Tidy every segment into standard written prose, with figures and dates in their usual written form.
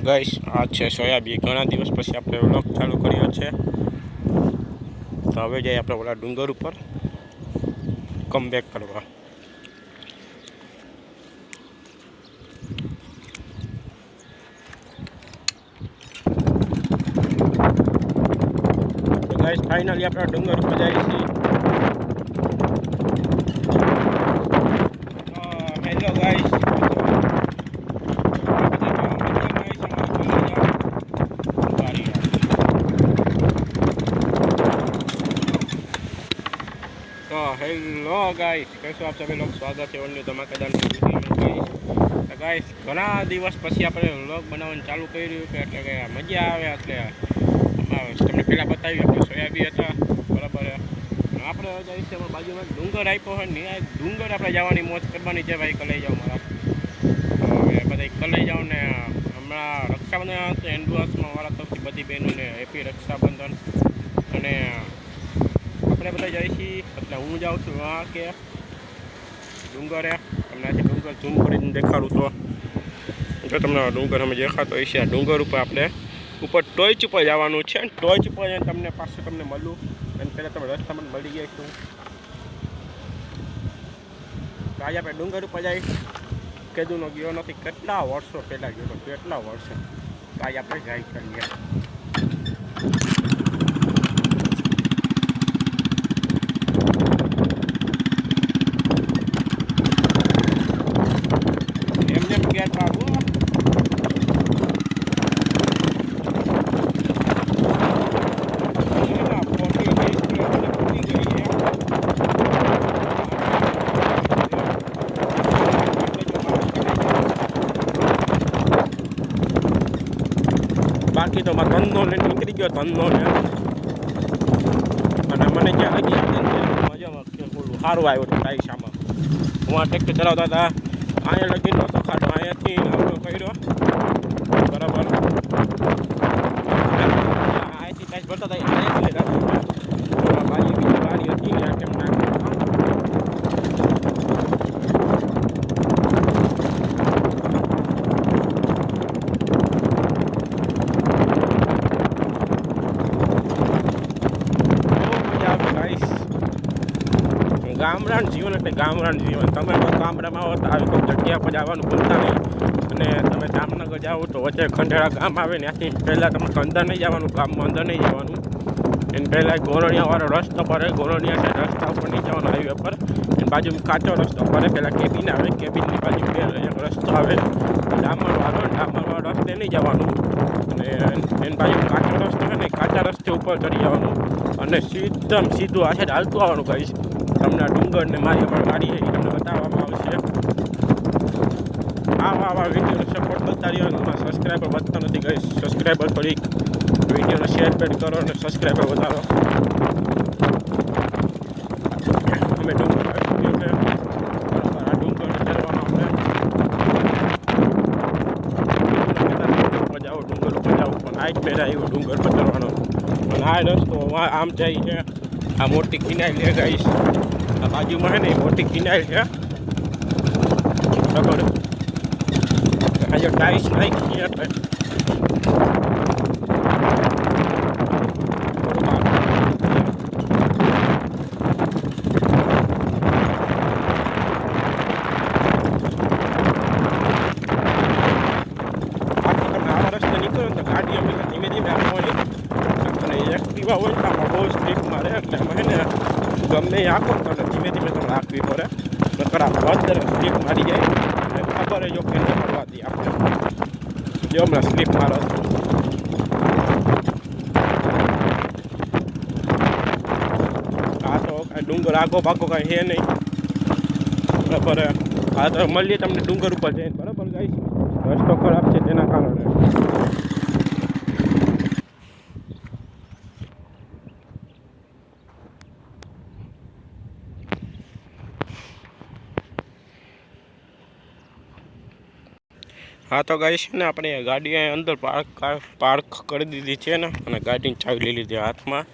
Guys આ છે soybean ઘણા દિવસ પછી આપણે વ્લોગ ચાલુ કર્યો છે તો હવે જઈએ આપણે ઓલા ડુંગર ઉપર કમબેક કરવા। તો ગાઈસ ફાઇનલી આપણે ડુંગર ઉપર જઈએ છીએ। હેલો ગાઈસ, तो हेलो गाइस, कैसे आप सभी लोग स्वागत है अन्य धमाकेदार गाइस। गाइस घણા દિવસ પછી આપણે વ્લોગ બનાવવાનું ચાલુ કર્યું કે એટલે કે મજા આવે એટલે તમને પહેલાં બતાવ્યું આપણે સોયાબીન હતા બરાબર। આપણે જઈશું એમાં બાજુમાં ડુંગર આપ્યો હોય ને આ ડુંગર આપણે જવાની મોજ કરવાની છે ભાઈ। કલાઈ જાઓ મારા હવે બધા કલાઈ જાઓ ને હમણાં રક્ષાબંધન હતું એન્ડવાસમાં મારા તરફથી બધી બહેનોને હેપી રક્ષાબંધન। અને આપણે બધા જઈએ છીએ એટલે હું જાઉં છું આ કે ડુંગરે તમને આજે ડુંગર ઝૂમ કરીને દેખાડું તો જો તમને ડુંગર અમે દેખાતો હોય છે। આ ડુંગર ઉપર આપણે ઉપર ટોચ ઉપર જવાનું છે। ટોચ ઉપર જઈને તમને પાછું તમને મળું અને પહેલાં તમે રસ્તામાં મળી ગયા છું તો આજે આપણે ડુંગર ઉપર જઈ કેદુનો ગયો નથી કેટલા વર્ષો પહેલાં ગયો હતો કેટલા વર્ષો તો આજે આપણે જાય કરીએ। बाकी तो मैं धंधो ने निकली गयो धंधो ने અને મને ક્યાં લગી મજામાં સારું આવ્યો હતો ટાઈશામાં હું આ ટ્રેક્ટર ચલાવતા હતા અહીંયા લગી નહોતો ખાતો અહીંયાથી આવતો કર્યો બરાબર અહીંયાથી ટાઈશ ભરતા હતા અહીંયાથી બાજી બીજી ગાડી હતી ત્યાં કેમ નાખી ગામડાનું જીવન એટલે ગામડાનું જીવન। તમે પણ ગામડામાં આવો તો આવી કોઈ જગ્યા પર જવાનું ભૂલતા નહીં અને તમે જામનગર જાઓ તો વચ્ચે ખંડેરા ગામ આવે ત્યાંથી પહેલાં તમે અંદર નહીં જવાનું ગામમાં અંદર નહીં જવાનું એને પહેલાં ગોરણિયાવાળો રસ્તો પડે ગોરણિયા છે રસ્તા ઉપર નહીં જવાનું હાઈવે પર એની બાજુમાં કાચો રસ્તો પડે પહેલાં કેબિન આવે કેબિનની બાજુ એક રસ્તો આવે ડામરવાળો ડામરવાળો રસ્તે નહીં જવાનું અને એની બાજુ કાચો રસ્તો છે ને કાચા રસ્તે ઉપર ચડી જવાનું અને સીધું આ છે હાલતું આવવાનું કહીશ। તમને આ ડુંગરને મારી અમારી ગાડી છે એ તમને બતાવવામાં આવશે। આવા વિડીયોનો સપોર્ટ કરતા રહ્યો અને સબસ્ક્રાઈબર વધતા નથી ગઈ સબસ્ક્રાઈબર થોડીક વિડીયોને શેર પેડ કરો અને સબસ્ક્રાઈબર વધારો। અમે ડુંગર આવી ગયો છે બરાબર આ ડુંગરને ચડવાનો આપણે જાઓ ડુંગર ઉપર જાઓ પણ આ જ પહેલાં આવ્યો ડુંગર પર ચડવાનો અને આ રસ્તો આમ જાય છે આ મોટી કિનારી લે ગઈશ આ બાજુમાં છે ને મોટી કિનારી છે બરાબર આજે ટાઈસ નાખી એટલે ગાડી અમે ધીમે ધીમે આપવાની અને એક્ટિવા હોય તો આમાં બહુ સ્લીપ મારે એટલે અમે ને ગમે એ આપો તો ધીમે ધીમે તમે રાખવી પડે નકર આ અંદર સ્લીપ મારી જાય અને ખબર જો કે ન મળવાથી આપણે જો હમણાં સ્લીપ મારો આ તો કાંઈ ડુંગર આગો પાકો કાંઈ છે નહીં બરાબર। આ તો મળીએ તમને ડુંગર ઉપર જઈને બરાબર ગાઈસ રસ્તો ખરાબ છે તેના કારણે हाँ तो गाइस ने अपने गाड़ी अंदर पार्क कर दीधी है ने અને ગાડીની ચાવી લઈ લીધી હાથમાં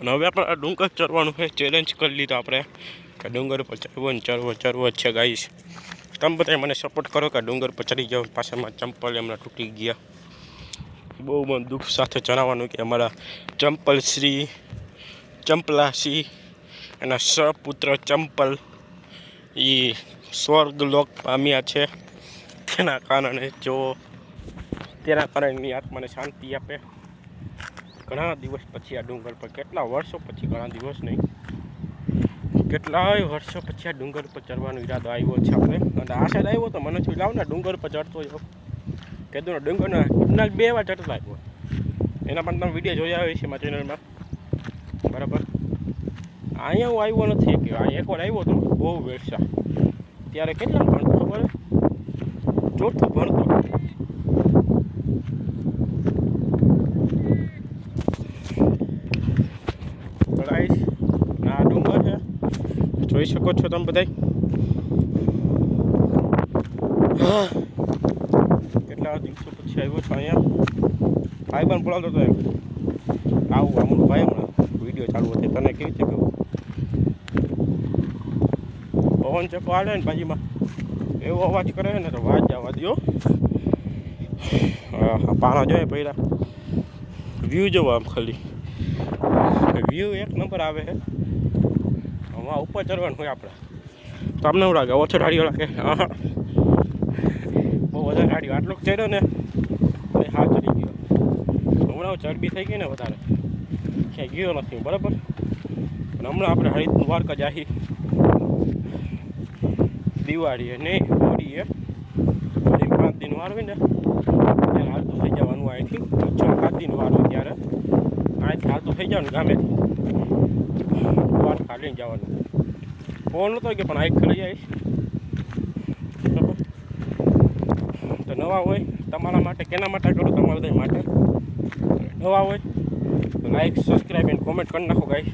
અને હવે આપણે ડુંગર ચડવાનું છે। ચેલેન્જ કરી લીધો આપણે કે ડુંગર પર ચડવું ચડવો છે ગાઈસ। તમે બધા મને સપોર્ટ કરો કે ડુંગર પર ચડી જાઓ। પાછળમાં ચંપલ એમના તૂટી ગયા બહુ મને દુઃખ સાથે જણાવવાનું કે અમારા ચંપલાશ્રી એના સપુત્ર ચંપલ એ સ્વર્ગલોક પામ્યા છે. તેના કારણે એની આત્માને શાંતિ આપે. ઘણા દિવસ પછી આ ડુંગર પર, કેટલા વર્ષો પછી, ઘણા દિવસ નહીં, કેટલાય વર્ષો પછી આ ડુંગર પર ચડવાનો ઈરાદો આવ્યો છે આપણે. અને આ સાઈડ આવ્યો તો મને થયું લાવ ને ડુંગર પર ચડતો જો કીધું ને ડુંગરના 2 વાર ચડતા આવ્યો. એના પણ તમે વિડીયો જોયા હોય છે મારા ચેનલમાં, બરાબર. અહીંયા હું આવ્યો નથી કે આ એકવાર આવ્યો હતો બહુ વેરસા, ત્યારે કેટલા ભણતો ખબર, 4થું ભણતો. આ ડુંગર છે, જોઈ શકો છો તમે બધા. કેટલા દિવસો પછી આવ્યો છો અહીંયા. ભાઈ પણ બોલાવતો હતો આવું અમુક ભાઈ હમણાં વિડીયો ચાલુ હતો. તને કેવી રીતે કહું, પવન ચકો હાલે ને બાજુમાં એવો અવાજ કરે ને તો વાત જવા દો. પાણા જોઈએ પહેલા વ્યૂ જોવો આમ, ખાલી વ્યૂ એક નંબર આવે છે. હમણાં ઉપર ચડવાનું હોય આપણે. તમને એવું લાગે ઓછો ઢાળીઓ લાગે? બહુ વધારે ઢાળીઓ. આટલું ચડ્યો ને હાથ ચડી ગયો. હમણાં ચરબી થઈ ગઈ ને વધારે, ક્યાંય ગયો નથી બરાબર. અને હમણાં આપણે હરિદ્વાર દ્વારકા જાહી દિવાળીએ નહીં હોળીએ, 5 દિન વાર હોય ને ત્યારે હાલતું થઈ જવાનું. અહીંથી 6-7 દિન વાર હોય ત્યારે અહીંથી હાલતું થઈ જવાનું ગામેથી દ્વારકા લઈને જવાનું. ફોન નહોતો કે પણ આઈક લઈ આવીશ બરાબર. તો નવા હોય તમારા માટે, કેના માટે કરું, તમારા બધા માટે. નવા હોય તો લાઈક, સબસ્ક્રાઈબ અને કોમેન્ટ કરી નાખો ગાઈસ.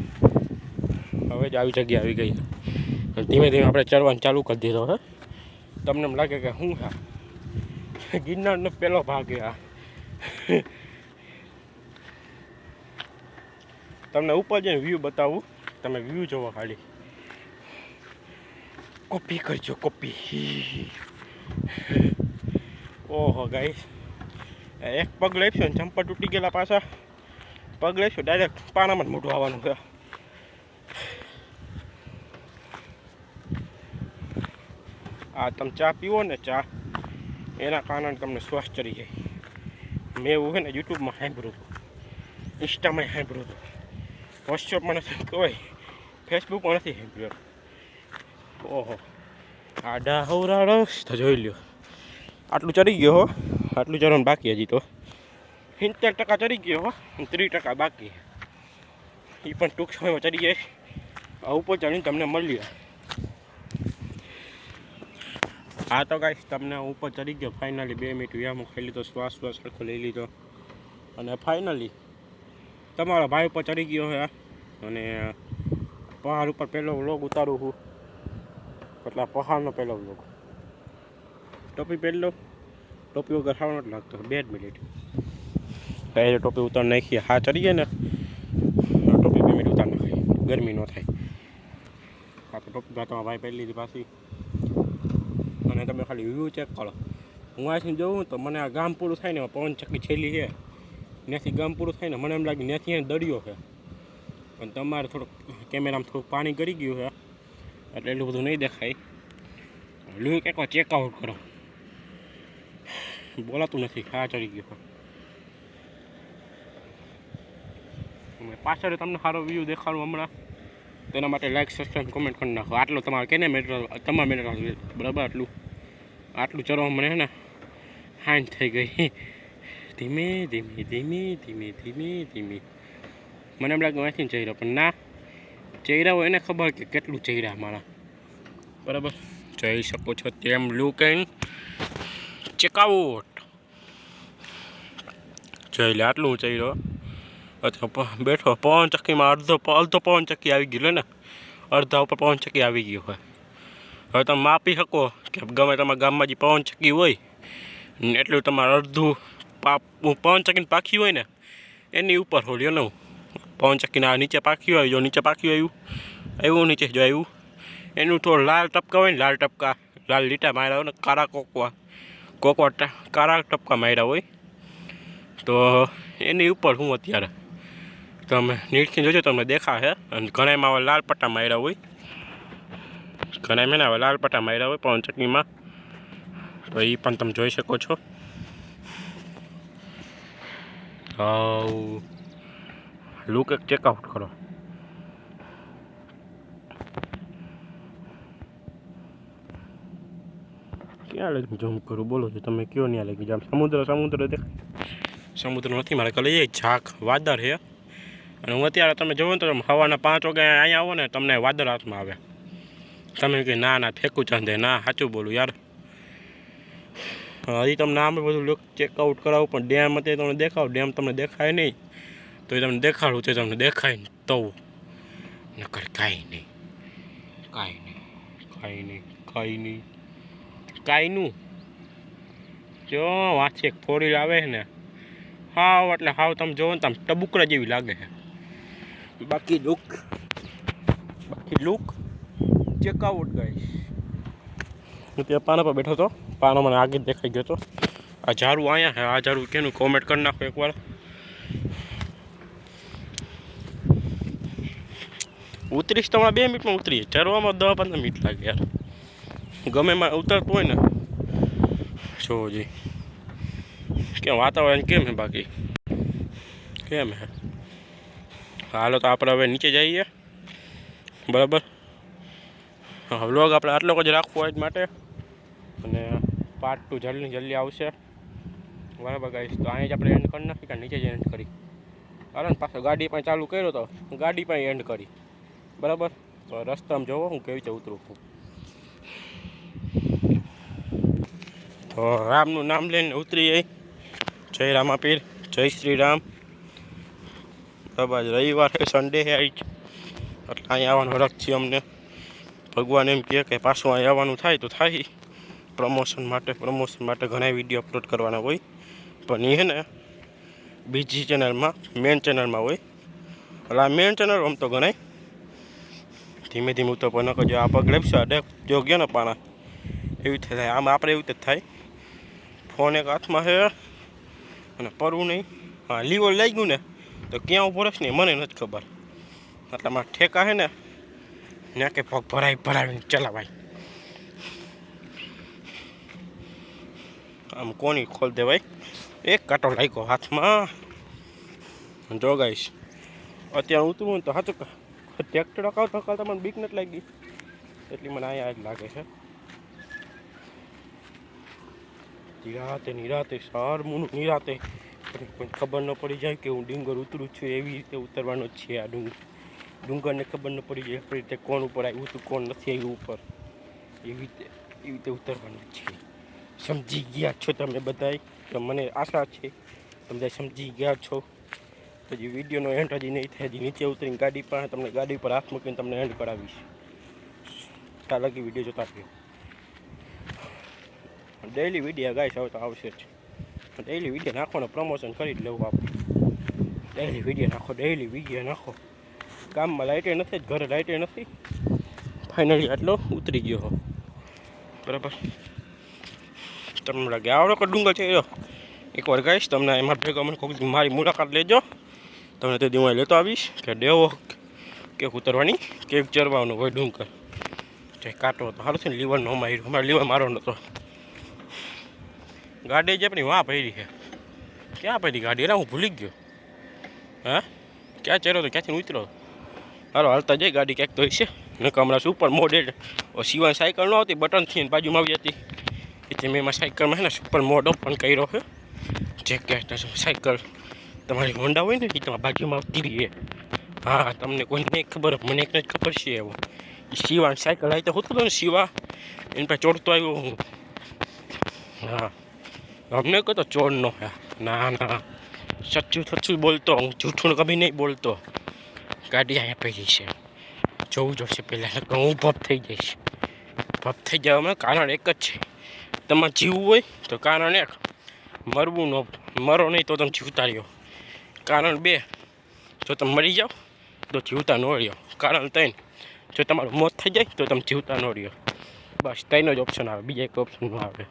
હવે જ આવી જગ્યા આવી ગઈ. ધીમે ધીમે આપણે ચડવાનું ચાલુ કરી દીધો હે. તમને એમ લાગે કે હું ગિરનારનો પહેલો ભાગ આ. તમને ઉપર જઈને વ્યૂ બતાવું, તમે વ્યૂ જોવો ખાલી. કોપી કરજો, કોપી. ઓહો ગાઈસ, એક પગ લઈશું ને ચંપલ તૂટી ગયેલા પાછા પગ લઈશું ડાયરેક્ટ પાણામાં જ મોઢું આવવાનું છે. આ તમે ચા પીવો ને, ચા એના કારણે તમને શ્વાસ ચડી જાય. મેં એવું છે ને યુટ્યુબમાં સાંભળ્યું હતું, ઇન્સ્ટામાં સાંભળ્યું હતું, વોટ્સઅપમાં નથી કોઈ, ફેસબુકમાં નથી સાંભળ્યું. ઓહો, આડા હવરાળો તો જોઈ લ્યો. આટલું ચડી ગયો હો, આટલું ચડવાનું બાકી. હજી તો 70% ચડી ગયો હો, 30% બાકી. એ પણ ટૂંક સમયમાં ચડી જાય. આ ઉપર ચડીને તમને મળીએ. હા તો ગાઈસ, તમને ઉપર ચડી ગયો ફાઇનલી. 2 મિનિટ વ્યાયામ ખાઈ લીધો, શ્વાસ સરખો લઈ લીધો અને ફાઇનલી તમારો ભાઈ ઉપર ચડી ગયો છે. અને પહાડ ઉપર પહેલો વ્લોગ ઉતારું છું, એટલે પહાડનો પહેલો વ્લોગ. ટોપી પહેરી લો, ટોપી વગર ખાવાનો જ લાગતો. 2 મિનિટ પહેલે ટોપી ઉતાર નાખીએ. હા ચડી જાય ને ટોપી 2 મિનિટ ઉતાર નાખીએ, ગરમી ન થાય. હા તો ટોપી તમારા ભાઈ પહેરી લીધી પાછી. અને તમે ખાલી વ્યૂ ચેક કરો. હું અહીંથી જોઉં તો મને આ ગામ પૂરું થાય ને પવન ચક્કી છેલ્લી છે, ત્યાંથી ગામ પૂરું થાય ને મને એમ લાગે ત્યાંથી દરિયો છે. પણ તમારે થોડુંક કેમેરામાં થોડુંક પાણી કરી ગયું છે એટલે એટલું બધું નહીં દેખાય. લુક એકવાર ચેકઆઉટ કરો. બોલાતું નથી. હા ચડી ગયો. પાછળ તમને સારો વ્યૂ દેખાડું હમણાં. તેના માટે લાઈક, સબસ્ક્રાઈબ, કોમેન્ટ કરી નાખો. આટલો તમારે કેને મેટર, તમારા મેટર બરાબર. આટલું ચડવા મને હે ને હાંજ થઈ ગઈ. ધીમે ધીમે ધીમે ધીમે ધીમે ધીમે. મને એમ લાગે અહીંથી ચહેરા, પણ ના, ચહેરા હોય એને ખબર કે કેટલું ચહેરા મારા, બરાબર. જોઈ શકો છો તેમ લુક એન્ડ ચેકઆઉટ. જોઈ લે આટલું ચહેરો. અથવા બેઠો પવન ચક્કીમાં અડધો પવન ચક્કી આવી ગયું ને, અડધા ઉપર પવન ચક્કી આવી ગયું હોય. હવે તમે માપી શકો કે ગમે તમારા ગામમાં જે પવન ચક્કી હોય એટલું તમારે અડધું પવન ચક્કીને પાખી હોય ને એની ઉપર હોલ્યો ને. પવન ચક્કીના નીચે પાખ્યું હોય, જો નીચે પાખ્યું આવ્યું નીચે જો આવ્યું એનું થોડું લાલ ટપકા હોય ને, લાલ ટપકા, લાલ લીટા માર્યા હોય ને, કાળા કાળા ટપકા માર્યા હોય તો એની ઉપર હું અત્યારે તમે નીચથી જોજો તમને દેખાશે. અને ઘણામાં હવે લાલ પટ્ટા માર્યા હોય, ઘણા હવે લાલ પટ્ટા માર્યા હોય પણ ચટણીમાં, તો એ પણ તમે જોઈ શકો છો. લુક એક ચેકઆઉટ કરો. ક્યાં લગી જમ કરું બોલો છો તમે? કયો ત્યાં લગી જામ? સમુદ્ર દેખાય? સમુદ્ર નથી મારે કલે ઝાક વાદળ છે. અને હું અત્યારે તમે જોવો ને તો સવારના 5 વાગે અહીંયા આવો ને તમને વાદળ હાથમાં આવે. તમે કે ના ફેંકું ચાંદે, ના સાચું બોલું યાર. હજી તમને આમે બધું લુક ચેકઆઉટ કરાવું, પણ ડેમ અત્યારે તમને દેખાવ, ડેમ તમને દેખાય નહીં તો એ તમને દેખાડું તો તમને દેખાય ને તો નકર કાંઈ નહીં. જો વાંચે એક ફોરી આવે છે ને, હાવ એટલે હાવ તમે જોવો ને તમે ટબુકડા જેવી લાગે છે. બાકી લુક ચેકઆઉટ ગાઈસ. હું ત્યાં પાના પર બેઠો હતો, પાનો મને આગળ દેખાઈ ગયો હતો. આ ઝાડું અહીંયા છે, આ ઝાડું કેનું કોમેન્ટ કરી નાખો એકવાર. ઉતરીશ તો 2 મિનિટમાં ઉતરીએ, ચરવામાં 10-15 મિનિટ લાગે યાર. ગમે એમાં ઉતરતું હોય ને. જોજી કેમ વાતાવરણ કેમ છે? બાકી કેમ છે? હાલો તો આપણે હવે નીચે જઈએ, બરાબર. વ્લોગ આપણે આટલો જ રાખવો આજ માટે, અને પાર્ટ 2 જલ્દી આવશે, બરાબર ગાઈસ. તો અહીં જ આપણે એન્ડ કરી નાખી, કે નીચે જ એન્ડ કરી. કારણ પાછો ગાડી પણ ચાલુ કર્યો તો ગાડી પણ એન્ડ કરી, બરાબર. તો રસ્તામાં જોવો હું કેવી રીતે ઉતરું છું. તો રામનું નામ લઈને ઉતરી જઈ. જય રામાપીર, જય શ્રી રામ. બરાબર, રવિવાર છે, સન્ડે છે આજ, એટલે અહીંયા આવવાનો હરખ છે અમને. ભગવાન એમ કહે કે પાછું અહીં આવવાનું થાય તો થાય. પ્રમોશન માટે ઘણા વિડીયો અપલોડ કરવાના હોય, પણ એ છે ને બીજી ચેનલમાં, મેન ચેનલમાં હોય. એટલે આ મેન ચેનલ આમ તો ગણાય. ધીમે ધીમે તો પણ જો આ પગ લેપશે જો ગયો ને પાણા એવી રીતે થાય. આમાં આપણે એવી રીતે જ થાય. ફોન એક હાથમાં છે અને પરવું નહીં. હા, લીવર લઈ ગયું ને તો ક્યાં ઉભો રહેશે ને મને નથી ખબર. એટલે મારા ઠેકા છે ને ત્યાં કે પગ ભરાવીને ચલાવાય. આમ કોની ખોલ દેવાય. એક કાંટો લાગ્યો હાથમાં. જો ગાઈશ અત્યારે ઉતરું ને તો સાચું ટ્રેક્ટર હકાવતા મને બીક નથી લાગી, એટલી મને અહીંયા જ લાગે છે. નિરાતે સારમું નિરાતે કોઈ ખબર ન પડી જાય કે હું ડુંગર ઉતરું છું. એવી રીતે ઉતરવાનો જ છે આ ડુંગરને ખબર ન પડી જાય એવી રીતે કોણ ઉપર આવ્યું હતું, કોણ નથી આવ્યું ઉપર. એવી રીતે ઉતરવાનું છે. સમજી ગયા છો તમે બધાય? તો મને આશા છે તમે બધા સમજી ગયા છો. તો જે વિડીયોનો એન્ડ હજી નહીં થાય, હજી નીચે ઉતરીને ગાડી પાસે તમને ગાડી પર હાથ મૂકીને તમને એન્ડ કરાવીશ. ત્યાં લગી વિડીયો જોતા રહ્યો. ડેઈલી વિડીયો ગાઈશ હવે તો આવશે જ. ડેઈલી વિડીયો નાખવાનો, પ્રમોશન કરી જ લેવું આપણે. ડેઈલી વિડીયો નાખો. ગામમાં લાઇટે નથી, ઘરે લાઇટે નથી. ફાઇનલી આટલો ઉતરી ગયો હો, બરાબર. તમને લાગે આવડો કે ડુંગર છે એકવાર ગાઈશ તમને એમાં ભેગો મને કોઈક મારી મુલાકાત લેજો. તમને તે દી હું લેતો આવીશ કે ડેવો કે ઉતરવાની કે ચરવાનું હોય ડુંગર. જે કાંટો હતો સારું છે ને, લીવર નો માર્યો. અમારે લીવર મારો નહોતો. ગાડી જે આપણી વાં પડી છે. ક્યાં પડી ગાડી? એટલે હું ભૂલી ગયો. હા, ક્યાં ચર્યો તો, ક્યાંથી ઉતર્યો? હાલો હાલતા જાય, ગાડી ક્યાંક તો છે ને. હમણાં સુપર મોડેલ સિવાય સાયકલ ન આવતી, બટનથી બાજુમાં આવી હતી. એટલે મેં એમાં સાયકલમાં છે ને સુપર મોડ ઓપન કર્યો છે. જે કે સાયકલ તમારી હોન્ડા હોય ને એ તમારી બાજુમાં આવતી રહીએ. હા, તમને કોઈ નહીં ખબર, મને એક જ ખબર છે. એવો શિવા સાયકલ આવી તો હોતું હતું ને, શિવા એની પાસે ચોરતો આવ્યો હું. હા, અમને કહો તો ચોર નો. ના સચ્ચું બોલતો હું, જૂઠું કભી નહીં બોલતો. ગાડી અહીંયા પડી છે, જોવું જોશે પહેલાં. હું ભપ થઈ જઈશ. ભપ થઈ જવામાં કારણ એક જ છે, તમારે જીવવું હોય તો કારણ 1, મરવું ન મરો નહીં તો તમે જીવતા રહ્યો. કારણ 2, જો તમે મરી જાઓ તો જીવતા ન રહ્યો. કારણ 3, જો તમારું મોત થઈ જાય તો તમે જીવતા ન રહ્યો. બસ 3 જ ઓપ્શન આવે, બીજા એક ઓપ્શન ન આવે.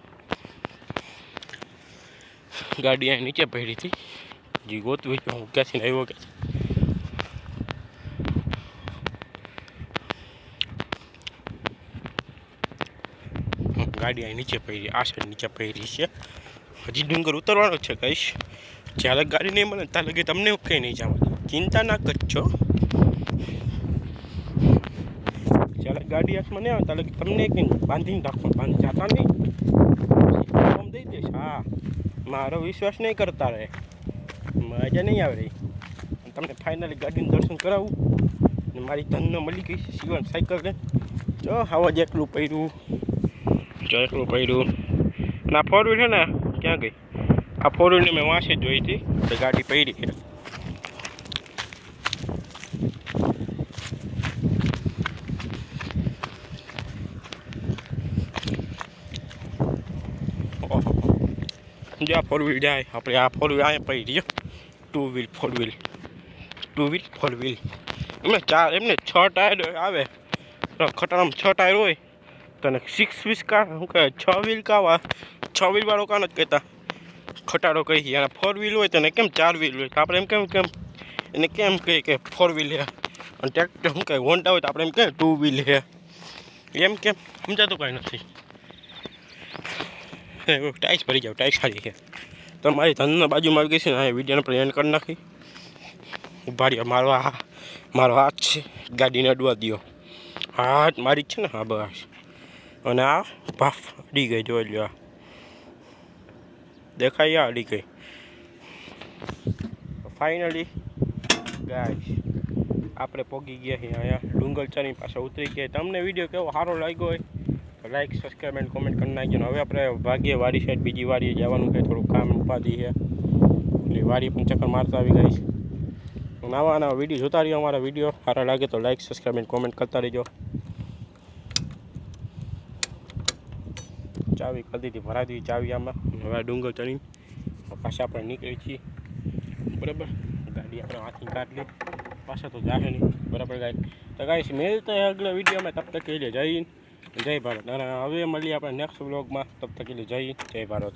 ગાડી અહીં નીચે પડી હતી, જે ગોતવી હું ક્યાંથી આવ્યો કે ગાડી અહીં નીચે પડી, આ સાઈડ નીચે પડી છે. હજી ડુંગર ઉતરવાનો છે કહીશ. જ્યારે ગાડી નહીં મળે ત્યાં લગી તમને કંઈ નહીં જવા, ચિંતા ના કરજો. જ્યારે ગાડી હાથમાં નહીં આવે ત્યાં લગી તમને કંઈ બાંધીને રાખો, બાંધી જતા નહીં દઈ દઈશ. હા, મારો વિશ્વાસ નહીં કરતા રહે, મજા નહીં આવે રહી. તમને ફાઇનલી ગાડીનું દર્શન કરાવું ને મારી ધનનો મળી ગઈ છે શિવન સાયકલ ને. જો આવા જ એકલું પડ્યું, જો એકલું પડ્યું. અને આ ફોર વ્હીલ છે ને ક્યાં ગઈ? આ ફોર વ્હીલને મેં વાંચે જોઈ હતી તો ગાડી પડી છે. જો આ ફોર વ્હીલ જાય, આપણે આ ફોર વ્હીલ અહીંયા પડી રહ્યો. ટુ વ્હીલ ફોર વ્હીલ એમને ચાર, એમને 6 ટાયર આવે. ખટારામાં 6 ટાયર હોય તને 6 વ્હીલ કા શું કહે, 6 વ્હીલ કા 6 વ્હીલ વાળો કા નથી કહેતા, ખટારો કહી. અને 4 વ્હીલ હોય તને કેમ 4 વ્હીલ હોય, આપણે એમ કેમ એને કેમ કહીએ કે 4 વ્હીલ છે. અને ટ્રેક્ટર શું કહે હોન્ડા હોય તો આપણે એમ કહે 2 વ્હીલ છે, એમ કેમ સમજાતું કાંઈ નથી. ટાઈસ ભરી જાવ, ટાઈસ ખાલી છે. તો મારી ધનના બાજુમાં આવી ગઈ છે ને, આ વિડીયોને આપણે એન્ડ કરી નાખી. ઉભા રહ્યો, મારો હાથ છે, ગાડીને અડવા દો. હાથ મારી જ છે ને, હા બસ. અને આ ભાફ અડી ગઈ, જોઈ લ્યો, દેખાય અડી ગઈ. ફાઇનલી ગાઈસ આપણે પહોંચી ગયા છીએ અહીંયા ડુંગરચરની પાસે ઉતરી ગયા. તમને વિડીયો કેવો સારો લાગ્યો હોય તો લાઈક, સબસ્ક્રાઈબ એન્ડ કોમેન્ટ કરી નાખજો. હવે આપણે ભાગીએ વાડી સાઈડ, બીજી વાડીએ જવાનું છે, થોડું કામ ઉપાધિ છે એટલે વાડી પણ ચક્કર મારતા આવી ગઈ. નવા વિડીયો જોતા રહ્યો. અમારા વિડીયો સારા લાગે તો લાઈક, સબસ્ક્રાઈબ એન્ડ કોમેન્ટ કરતા રહેજો. ચાવી કરી દીધી, ભરાઈ દીધી ચાવી આમાં. હવે ડુંગર ચડી પાછા આપણે નીકળી છીએ, બરાબર. ગાડી આપણે હાથની કાઢી પાછા તો જાહે નહીં, બરાબર ગાય. તો ગાઈસ મિલતે હૈ અગલે वीडियो में, तब तक के लिए जय हिंद जय भारत. અને હવે મળીએ આપણે નેક્સ્ટ વ્લોગમાં, તબ તક કે लिए જય હિન્દ જય ભારત.